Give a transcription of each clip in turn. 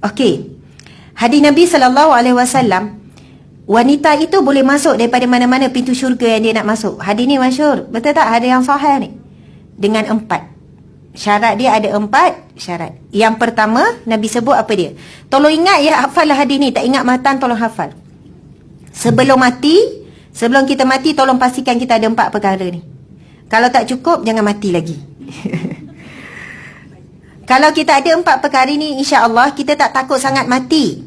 Okey. Hadis Nabi SAW, wanita itu boleh masuk daripada mana-mana pintu syurga yang dia nak masuk. Hadis ni masyhur. Betul tak? Hadis yang sahih ni. Dengan 4 syarat. Dia ada 4 syarat. Yang pertama, Nabi sebut apa dia? Tolong ingat ya, hafallah hadis ni. Tak ingat matan, tolong hafal. Sebelum kita mati, tolong pastikan kita ada 4 perkara ni. Kalau tak cukup, jangan mati lagi. Kalau kita ada 4 perkara ni, insya-Allah kita tak takut sangat mati.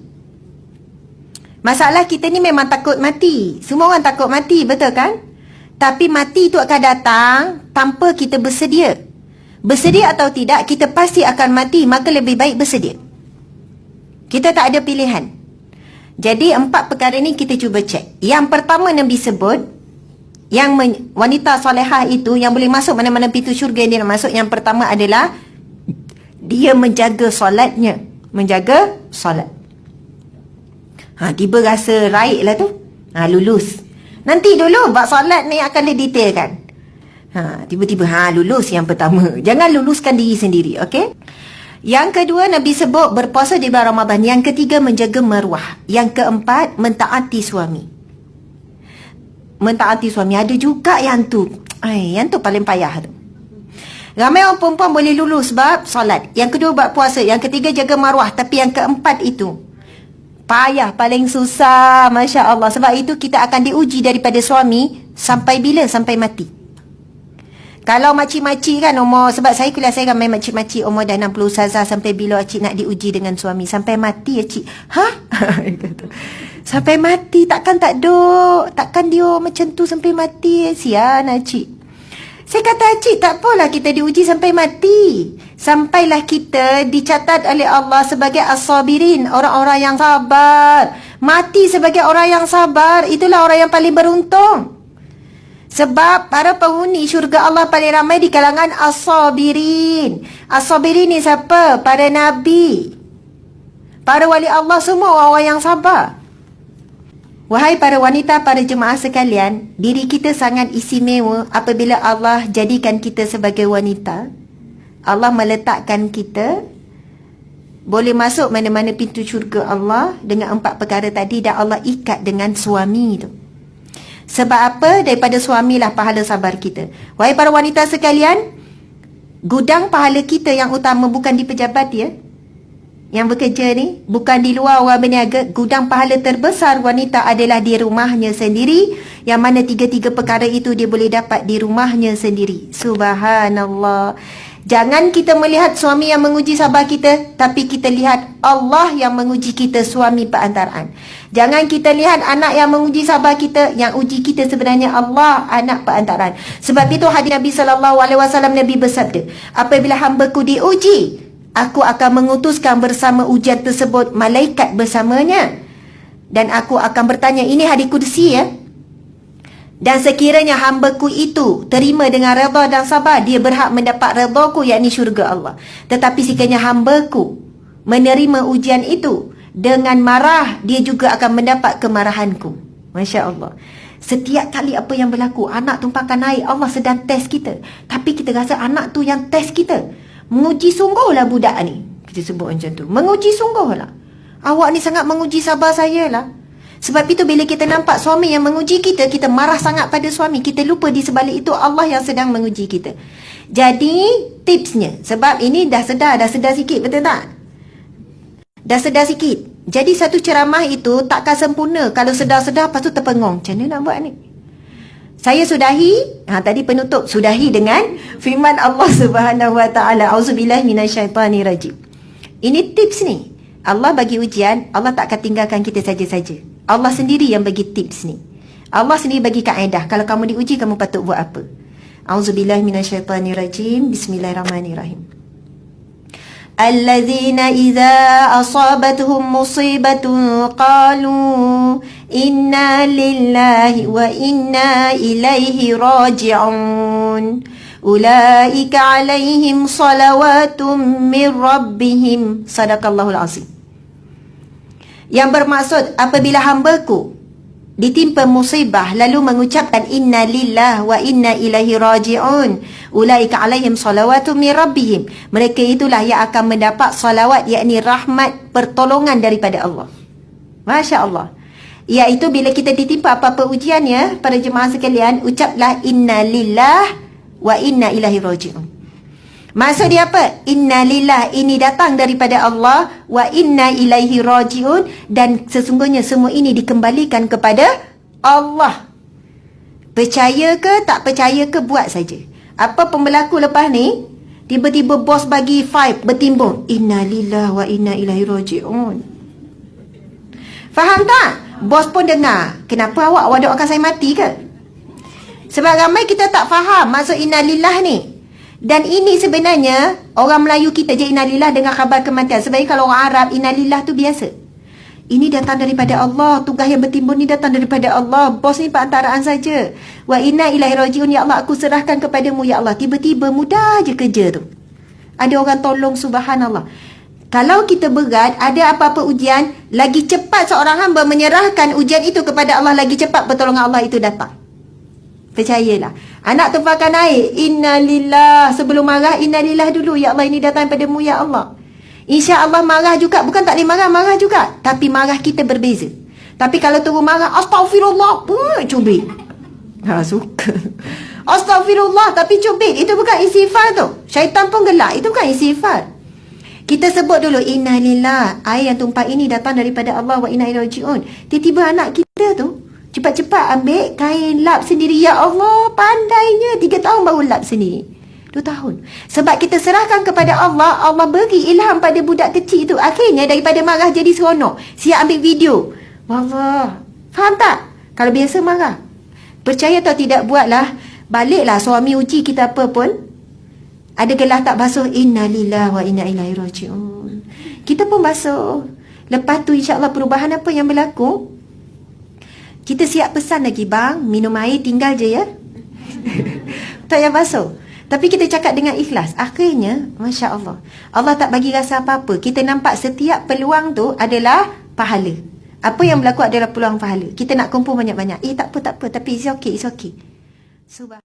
Masalah kita ni memang takut mati. Semua orang takut mati, betul kan? Tapi mati itu akan datang tanpa kita bersedia. Bersedia atau tidak, kita pasti akan mati. Maka lebih baik bersedia. Kita tak ada pilihan. Jadi 4 perkara ni kita cuba cek. Yang pertama Nabi sebut, yang wanita solehah itu yang boleh masuk mana-mana pintu syurga yang dia nak masuk, yang pertama adalah dia menjaga solatnya. Menjaga solat. Tiba rasa raik lah tu. Lulus. Nanti dulu bab solat ni akan didetailkan. Tiba-tiba lulus yang pertama. Jangan luluskan diri sendiri, okey? Yang kedua Nabi sebut berpuasa di bulan Ramadan. Yang ketiga menjaga maruah. Yang keempat mentaati suami. Mentaati suami. Ada juga yang tu. Yang tu paling payah tu. Ramai orang perempuan boleh lulus bab solat. Yang kedua bab puasa. Yang ketiga jaga maruah. Tapi yang keempat itu payah, paling susah. Masya Allah. Sebab itu kita akan diuji daripada suami. Sampai bila? Sampai mati. Kalau makcik-makcik kan umur, sebab saya kuliah saya ramai makcik-makcik umur dah 60 ustazah. Sampai bila cik nak diuji dengan suami? Sampai mati ya cik. Sampai mati. Takkan dia macam tu sampai mati. Sian cik. Saya kata cik, tak apalah kita diuji sampai mati. Sampailah kita dicatat oleh Allah sebagai as-sabirin, orang-orang yang sabar. Mati sebagai orang yang sabar, itulah orang yang paling beruntung. Sebab para penghuni syurga Allah paling ramai di kalangan as-sabirin. As-sabirin ni siapa? Para nabi, para wali Allah, semua orang-orang yang sabar. Wahai para wanita, para jemaah sekalian, diri kita sangat istimewa apabila Allah jadikan kita sebagai wanita. Allah meletakkan kita boleh masuk mana-mana pintu syurga Allah dengan 4 perkara tadi, dan Allah ikat dengan suami tu. Sebab apa? Daripada suamilah pahala sabar kita. Wahai para wanita sekalian, gudang pahala kita yang utama bukan di pejabat ya. Yang bekerja ni, bukan di luar orang berniaga. Gudang pahala terbesar wanita adalah di rumahnya sendiri. Yang mana 3 perkara itu dia boleh dapat di rumahnya sendiri. Subhanallah. Jangan kita melihat suami yang menguji sabar kita, tapi kita lihat Allah yang menguji kita, suami perantaraan. Jangan kita lihat anak yang menguji sabar kita, yang uji kita sebenarnya Allah, anak perantaraan. Sebab itu hadis Nabi SAW, Nabi bersabda, apabila hamba-Ku diuji, Aku akan mengutuskan bersama ujian tersebut malaikat bersamanya. Dan aku akan bertanya, ini hadis qudsi ya. Dan sekiranya hamba-Ku itu terima dengan redha dan sabar, dia berhak mendapat redha-Ku, yakni syurga Allah. Tetapi sekiranya hamba-Ku menerima ujian itu dengan marah, dia juga akan mendapat kemarahan-Ku. Masya Allah. Setiap kali apa yang berlaku, anak tumpahkan air, Allah sedang test kita. Tapi kita rasa anak tu yang test kita. Menguji sungguhlah budak ni. Kita sebut macam tu. Menguji sungguhlah. Awak ni sangat menguji sabar saya lah. Sebab itu bila kita nampak suami yang menguji kita, kita marah sangat pada suami. Kita lupa di sebalik itu Allah yang sedang menguji kita. Jadi tipsnya, sebab ini dah sedar sikit, betul tak? Dah sedar sikit. Jadi satu ceramah itu takkan sempurna kalau sedar-sedar lepas tu terpengung. Macam mana nak buat ni? Saya sudahi, tadi penutup, sudahi dengan firman Allah Subhanahu Wa Taala. Auzubillahi minasyaitanirrajim. Ini tips ni. Allah bagi ujian, Allah tak akan tinggalkan kita saja-saja. Allah sendiri yang bagi tips ni. Allah sendiri bagi kaedah. Kalau kamu diuji, kamu patut buat apa? Auzubillahi minasyaitanirrajim. Bismillahirrahmanirrahim. Alladzina idza asabatuhum musibatun qalu inna lillahi wa inna ilaihi raji'un. Ulaika alaihim salawatum min rabbihim. Sadaqallahul azim. Yang bermaksud apabila hamba-Ku ditimpa musibah lalu mengucapkan inna lillah wa inna ilaihi raji'un, ulaika alaihim salawatu min rabbihim, mereka itulah yang akan mendapat salawat, yakni rahmat, pertolongan daripada Allah. Masya Allah. Iaitu bila kita ditimpa apa-apa ujian ya, para jemaah sekalian, ucaplah inna lillah wa inna ilaihi raji'un. Maksud dia apa? Inna lillah, ini datang daripada Allah, wa inna ilaihi raji'un, dan sesungguhnya semua ini dikembalikan kepada Allah. Percaya ke tak percaya ke, buat saja. Apa pun berlaku lepas ni, tiba-tiba bos bagi 5 bertimbung, inna lillah wa inna ilaihi raji'un. Faham tak? Bos pun dengar. Kenapa awak doakan saya mati ke? Sebab ramai kita tak faham maksud inna lillah ni. Dan ini sebenarnya orang Melayu kita je innalillah dengan khabar kematian. Sebenarnya kalau orang Arab innalillah tu biasa. Ini datang daripada Allah. Tugas yang bertimbun ni datang daripada Allah. Bos ni perantaraan saja. Wa inna ilaihi raji'un, ya Allah aku serahkan kepadamu ya Allah. Tiba-tiba mudah je kerja tu. Ada orang tolong, subhanallah. Kalau kita berat, ada apa-apa ujian, lagi cepat seorang hamba menyerahkan ujian itu kepada Allah, lagi cepat pertolongan Allah itu datang. Percayalah. Anak tumpahkan air, innalillah. Sebelum marah, innalillah dulu. Ya Allah, ini datang padamu, ya Allah. Insya Allah marah juga. Bukan tak boleh marah, marah juga. Tapi marah kita berbeza. Tapi kalau turun marah, astaghfirullah, cubit. Suka. Astaghfirullah, tapi cubit. Itu bukan istighfar tu. Syaitan pun gelak. Itu bukan istighfar. Kita sebut dulu, innalillah. Air yang tumpah ini datang daripada Allah, wa inna ilaihi raji'un. Tiba-tiba anak kita tu cepat-cepat ambil kain lap sendiri. Ya Allah, pandainya. 3 tahun baru lap sendiri. 2 tahun. Sebab kita serahkan kepada Allah, Allah beri ilham pada budak kecil itu. Akhirnya daripada marah jadi seronok. Siap ambil video. Wallah. Faham tak? Kalau biasa marah. Percaya atau tidak, buatlah. Baliklah suami uji kita apa pun. Ada gelas tak basuh, innalillah wa inna ilaihi raji'un. Kita pun basuh. Lepas tu insya-Allah perubahan apa yang berlaku, kita siap pesan lagi, bang, minum air tinggal je ya. Tak payah basuh. Tapi kita cakap dengan ikhlas. Akhirnya, Masya Allah, Allah tak bagi rasa apa-apa. Kita nampak setiap peluang tu adalah pahala. Apa yang berlaku adalah peluang pahala. Kita nak kumpul banyak-banyak. Tak apa. Tapi it's okay.